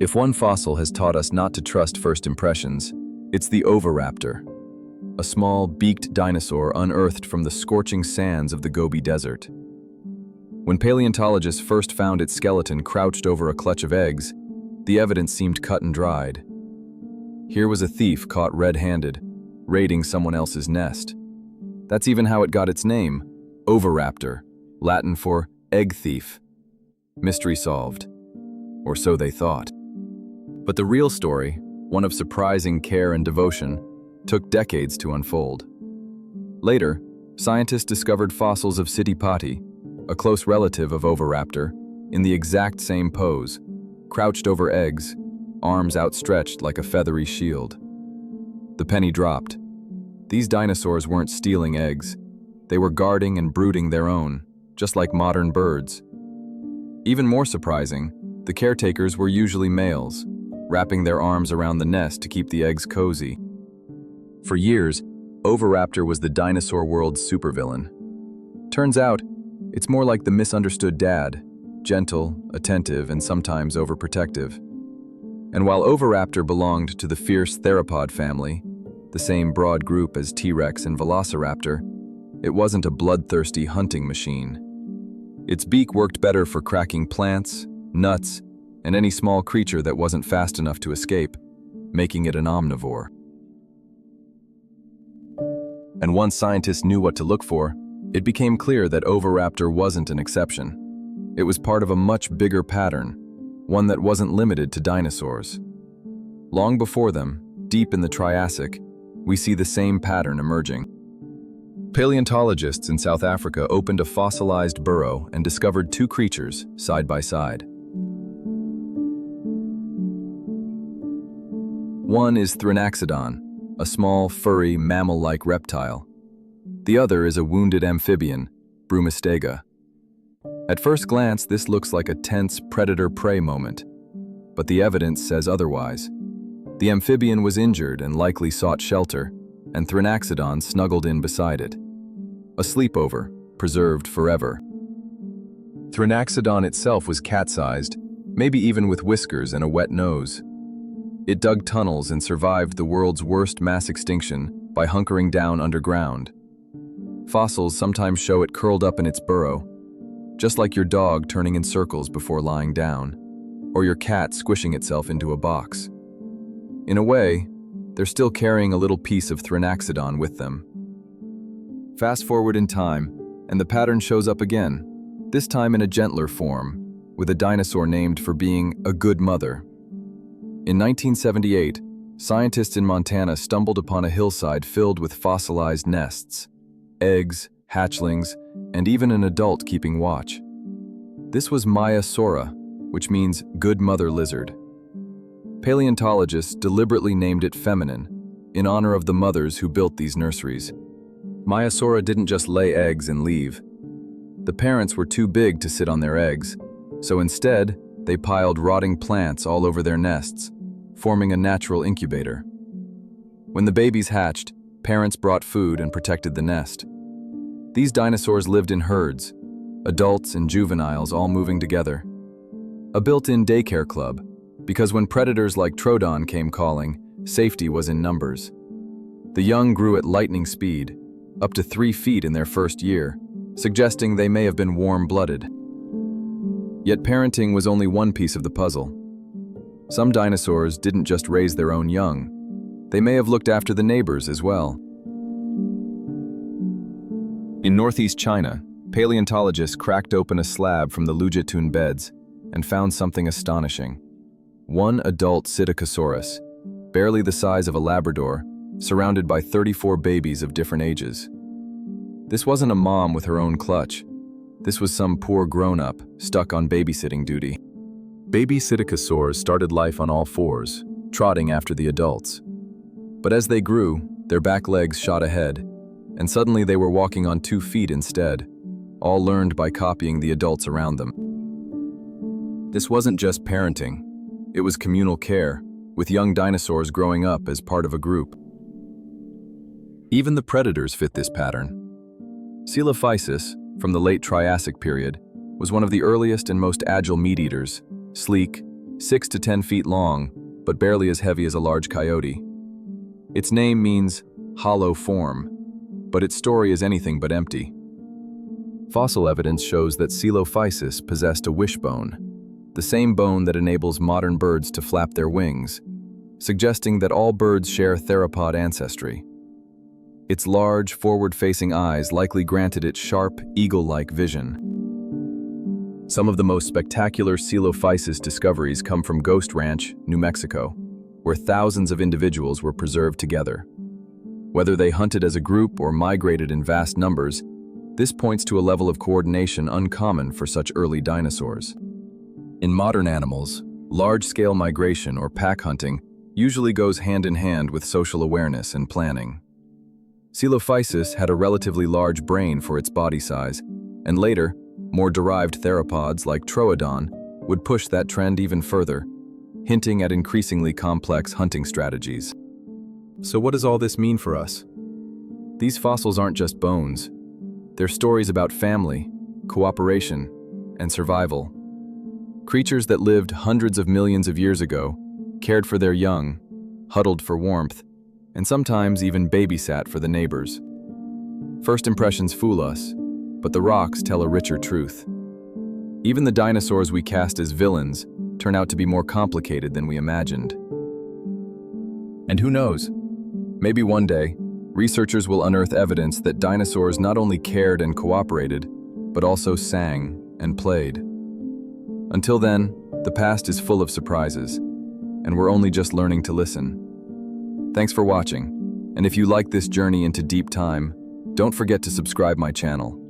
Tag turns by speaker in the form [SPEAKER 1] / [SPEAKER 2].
[SPEAKER 1] If one fossil has taught us not to trust first impressions, it's the Oviraptor, a small, beaked dinosaur unearthed from the scorching sands of the Gobi Desert. When paleontologists first found its skeleton crouched over a clutch of eggs, the evidence seemed cut and dried. Here was a thief caught red-handed, raiding someone else's nest. That's even how it got its name, Oviraptor, Latin for egg thief. Mystery solved. Or so they thought. But the real story, one of surprising care and devotion, took decades to unfold. Later, scientists discovered fossils of Siddipati, a close relative of Oviraptor, in the exact same pose, crouched over eggs, arms outstretched like a feathery shield. The penny dropped. These dinosaurs weren't stealing eggs. They were guarding and brooding their own, just like modern birds. Even more surprising, the caretakers were usually males, wrapping their arms around the nest to keep the eggs cozy. For years, Oviraptor was the dinosaur world's supervillain. Turns out, it's more like the misunderstood dad, gentle, attentive, and sometimes overprotective. And while Oviraptor belonged to the fierce theropod family, the same broad group as T-Rex and Velociraptor, it wasn't a bloodthirsty hunting machine. Its beak worked better for cracking plants, nuts, and any small creature that wasn't fast enough to escape, making it an omnivore. And once scientists knew what to look for, it became clear that Oviraptor wasn't an exception. It was part of a much bigger pattern, one that wasn't limited to dinosaurs. Long before them, deep in the Triassic, we see the same pattern emerging. Paleontologists in South Africa opened a fossilized burrow and discovered two creatures side by side. One is Thrinaxodon, a small, furry, mammal-like reptile. The other is a wounded amphibian, Brumistega. At first glance, this looks like a tense predator-prey moment, but the evidence says otherwise. The amphibian was injured and likely sought shelter, and Thrinaxodon snuggled in beside it. A sleepover, preserved forever. Thrinaxodon itself was cat-sized, maybe even with whiskers and a wet nose. It dug tunnels and survived the world's worst mass extinction by hunkering down underground. Fossils sometimes show it curled up in its burrow, just like your dog turning in circles before lying down, or your cat squishing itself into a box. In a way, they're still carrying a little piece of Thrinaxodon with them. Fast forward in time, and the pattern shows up again, this time in a gentler form, with a dinosaur named for being a good mother. In 1978, scientists in Montana stumbled upon a hillside filled with fossilized nests, eggs, hatchlings, and even an adult keeping watch. This was Maiasaura, which means good mother lizard. Paleontologists deliberately named it feminine, in honor of the mothers who built these nurseries. Maiasaura didn't just lay eggs and leave. The parents were too big to sit on their eggs, so instead, they piled rotting plants all over their nests, forming a natural incubator. When the babies hatched, parents brought food and protected the nest. These dinosaurs lived in herds, adults and juveniles all moving together. A built-in daycare club, because when predators like Troodon came calling, safety was in numbers. The young grew at lightning speed, up to 3 feet in their first year, suggesting they may have been warm-blooded. Yet parenting was only one piece of the puzzle. Some dinosaurs didn't just raise their own young. They may have looked after the neighbors as well. In northeast China, paleontologists cracked open a slab from the Lujitun beds and found something astonishing. One adult Psittacosaurus, barely the size of a Labrador, surrounded by 34 babies of different ages. This wasn't a mom with her own clutch. This was some poor grown-up stuck on babysitting duty. Baby Psittacosaurs started life on all fours, trotting after the adults. But as they grew, their back legs shot ahead, and suddenly they were walking on 2 feet instead, all learned by copying the adults around them. This wasn't just parenting. It was communal care, with young dinosaurs growing up as part of a group. Even the predators fit this pattern. Coelophysis, from the late Triassic period, was one of the earliest and most agile meat-eaters, sleek, 6 to 10 feet long, but barely as heavy as a large coyote. Its name means hollow form, but its story is anything but empty. Fossil evidence shows that Coelophysis possessed a wishbone, the same bone that enables modern birds to flap their wings, suggesting that all birds share theropod ancestry. Its large, forward-facing eyes likely granted it sharp, eagle-like vision. Some of the most spectacular Coelophysis discoveries come from Ghost Ranch, New Mexico, where thousands of individuals were preserved together. Whether they hunted as a group or migrated in vast numbers, this points to a level of coordination uncommon for such early dinosaurs. In modern animals, large-scale migration or pack hunting usually goes hand in hand with social awareness and planning. Coelophysis had a relatively large brain for its body size, and later, more derived theropods like Troodon would push that trend even further, hinting at increasingly complex hunting strategies. So what does all this mean for us? These fossils aren't just bones. They're stories about family, cooperation, and survival. Creatures that lived hundreds of millions of years ago, cared for their young, huddled for warmth, and sometimes even babysat for the neighbors. First impressions fool us, but the rocks tell a richer truth. Even the dinosaurs we cast as villains turn out to be more complicated than we imagined. And who knows? Maybe one day, researchers will unearth evidence that dinosaurs not only cared and cooperated, but also sang and played. Until then, the past is full of surprises, and we're only just learning to listen. Thanks for watching, and if you like this journey into deep time, don't forget to subscribe my channel.